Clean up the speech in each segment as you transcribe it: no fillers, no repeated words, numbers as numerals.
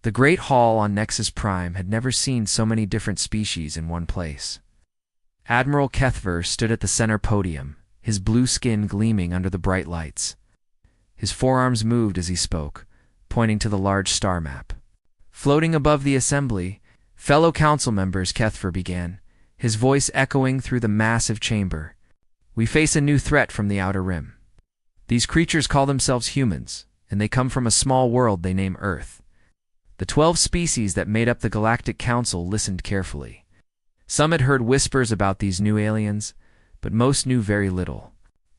The Great Hall on Nexus Prime had never seen so many different species in one place. Admiral Kethver stood at the center podium, his blue skin gleaming under the bright lights. His forearms moved as he spoke, pointing to the large star map. Floating above the assembly, fellow council members, Kethver began, his voice echoing through the massive chamber. We face a new threat from the Outer Rim. These creatures call themselves humans, and they come from a small world they name Earth. The 12 species that made up the Galactic Council listened carefully. Some had heard whispers about these new aliens, but most knew very little.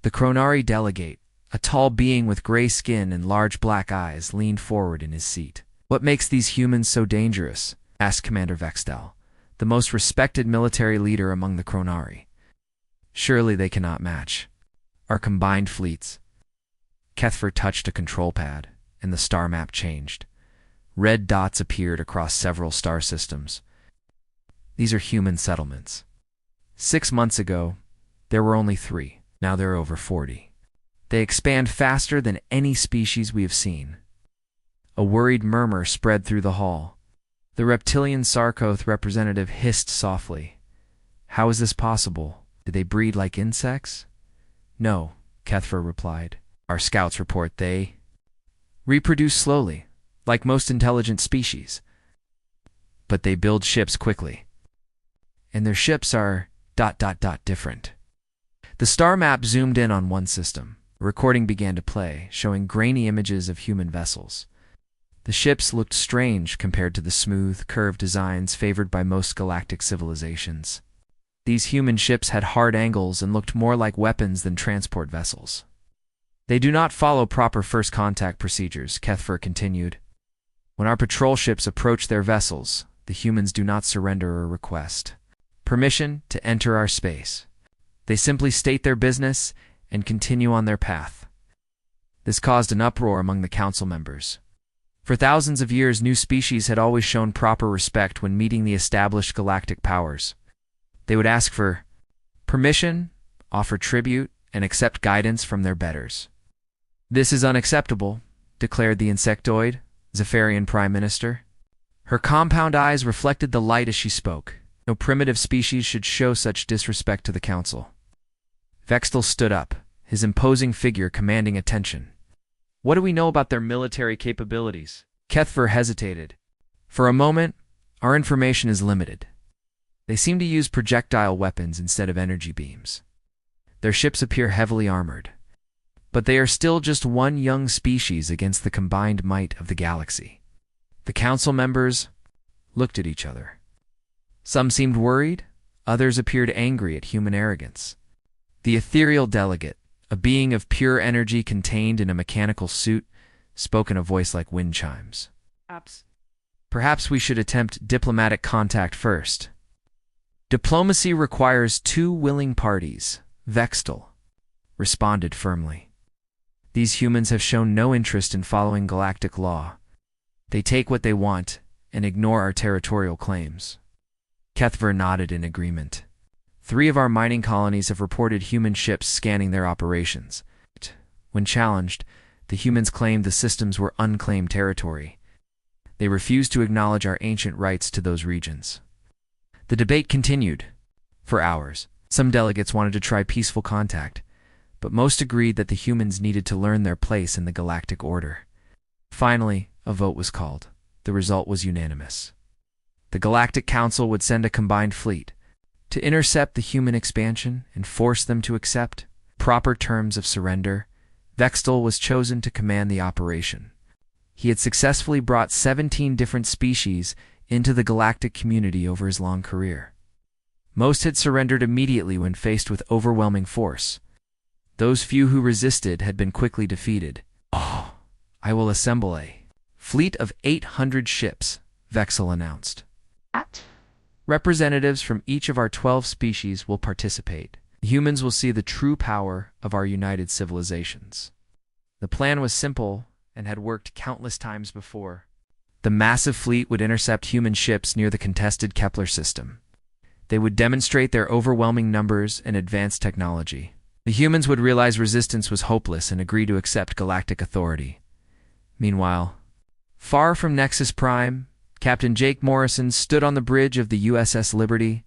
The Chronari delegate, a tall being with gray skin and large black eyes, leaned forward in his seat. What makes these humans so dangerous? Asked Commander Vextel, the most respected military leader among the Chronari. Surely they cannot match our combined fleets. Kethver touched a control pad, and the star map changed. Red dots appeared across several star systems. These are human settlements. 6 months ago, there were only 3. Now there are over 40. They expand faster than any species we have seen. A worried murmur spread through the hall. The reptilian Sarkoth representative hissed softly. How is this possible? Do they breed like insects? No, Kethver replied. Our scouts report they reproduce slowly, like most intelligent species. But they build ships quickly. And their ships are ... different. The star map zoomed in on one system. A recording began to play, showing grainy images of human vessels. The ships looked strange compared to the smooth, curved designs favored by most galactic civilizations. These human ships had hard angles and looked more like weapons than transport vessels. They do not follow proper first contact procedures, Kethver continued. When our patrol ships approach their vessels, the humans do not surrender or request permission to enter our space. They simply state their business and continue on their path. This caused an uproar among the council members. For thousands of years, new species had always shown proper respect when meeting the established galactic powers. They would ask for permission, offer tribute, and accept guidance from their betters. This is unacceptable, declared the insectoid, Zephyrian Prime Minister. Her compound eyes reflected the light as she spoke. No primitive species should show such disrespect to the council. Vextel stood up, his imposing figure commanding attention. What do we know about their military capabilities? Kethver hesitated. For a moment, our information is limited. They seem to use projectile weapons instead of energy beams. Their ships appear heavily armored. But they are still just one young species against the combined might of the galaxy. The council members looked at each other. Some seemed worried, others appeared angry at human arrogance. The ethereal delegate, a being of pure energy contained in a mechanical suit, spoke in a voice like wind chimes. Perhaps we should attempt diplomatic contact first. Diplomacy requires 2 willing parties, Vextel responded firmly. These humans have shown no interest in following galactic law. They take what they want and ignore our territorial claims. Kethver nodded in agreement. 3 of our mining colonies have reported human ships scanning their operations. When challenged, the humans claimed the systems were unclaimed territory. They refused to acknowledge our ancient rights to those regions. The debate continued for hours. Some delegates wanted to try peaceful contact, but most agreed that the humans needed to learn their place in the galactic order. Finally, a vote was called. The result was unanimous. The Galactic Council would send a combined fleet to intercept the human expansion and force them to accept proper terms of surrender. Vextel was chosen to command the operation. He had successfully brought 17 different species into the galactic community over his long career. Most had surrendered immediately when faced with overwhelming force. Those few who resisted had been quickly defeated. I will assemble a fleet of 800 ships, Vexel announced. Representatives from each of our 12 species will participate. Humans will see the true power of our united civilizations. The plan was simple and had worked countless times before. The massive fleet would intercept human ships near the contested Kepler system. They would demonstrate their overwhelming numbers and advanced technology. The humans would realize resistance was hopeless and agree to accept galactic authority. Meanwhile, Far from Nexus Prime, Captain Jake Morrison stood on the bridge of the USS Liberty.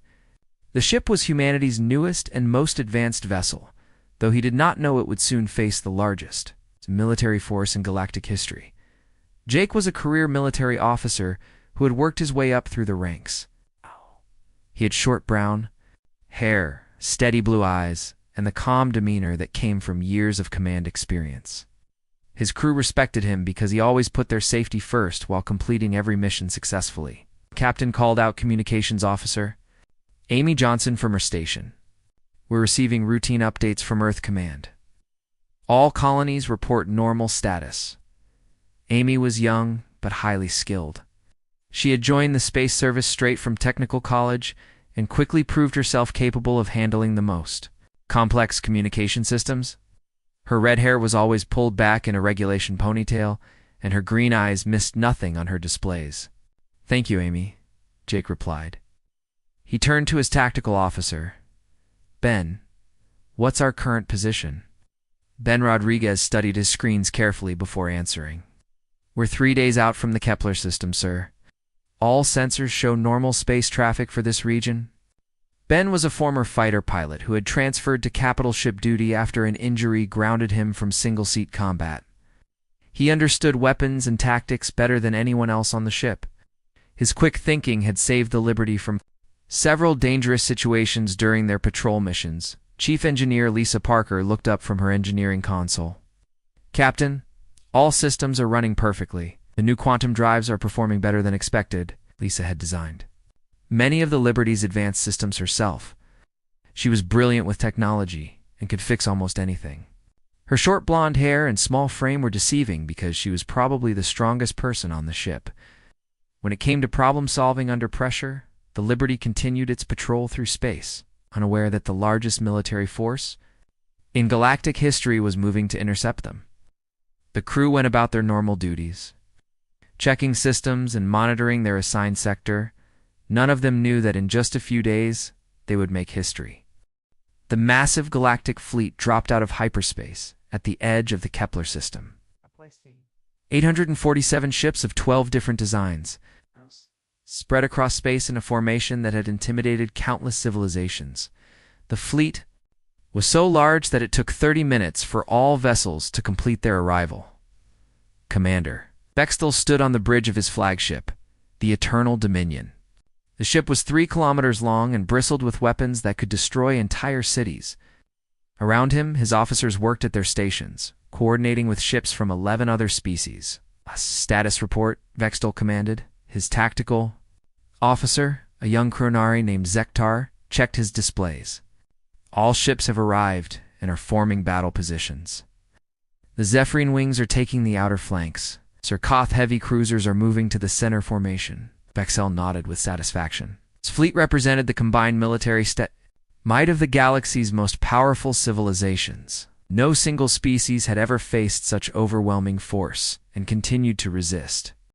The ship was humanity's newest and most advanced vessel, though he did not know it would soon face the largest military force in galactic history. Jake was a career military officer who had worked his way up through the ranks. He had short brown hair, steady blue eyes, and the calm demeanor that came from years of command experience. His crew respected him because he always put their safety first while completing every mission successfully. Captain called out communications officer Amy Johnson from her station. We're receiving routine updates from Earth Command. All colonies report normal status. Amy was young, but highly skilled. She had joined the space service straight from technical college and quickly proved herself capable of handling the most complex communication systems. Her red hair was always pulled back in a regulation ponytail, and her green eyes missed nothing on her displays. "Thank you, Amy," Jake replied. He turned to his tactical officer. "Ben, what's our current position?" Ben Rodriguez studied his screens carefully before answering. "We're 3 days out from the Kepler system, sir. All sensors show normal space traffic for this region." Ben was a former fighter pilot who had transferred to capital ship duty after an injury grounded him from single-seat combat. He understood weapons and tactics better than anyone else on the ship. His quick thinking had saved the Liberty from several dangerous situations during their patrol missions. Chief Engineer Lisa Parker looked up from her engineering console. "Captain, all systems are running perfectly. The new quantum drives are performing better than expected," Lisa had designed many of the Liberty's advanced systems herself. She was brilliant with technology and could fix almost anything. Her short blonde hair and small frame were deceiving because she was probably the strongest person on the ship. When it came to problem-solving under pressure, the Liberty continued its patrol through space, unaware that the largest military force in galactic history was moving to intercept them. The crew went about their normal duties, checking systems and monitoring their assigned sector. None of them knew that in just a few days, they would make history. The massive galactic fleet dropped out of hyperspace at the edge of the Kepler system. 847 ships of 12 different designs, spread across space in a formation that had intimidated countless civilizations. The fleet was so large that it took 30 minutes for all vessels to complete their arrival. Commander Bextel stood on the bridge of his flagship, the Eternal Dominion. The ship was 3 kilometers long and bristled with weapons that could destroy entire cities. Around him, his officers worked at their stations, coordinating with ships from 11 other species. "A status report," Bextel commanded. His tactical officer, a young Kronari named Zektar, checked his displays. "All ships have arrived and are forming battle positions. The Zephyrin wings are taking the outer flanks. Surkoth heavy cruisers are moving to the center formation." Bexel nodded with satisfaction. His fleet represented the combined military might of the galaxy's most powerful civilizations. No single species had ever faced such overwhelming force and continued to resist.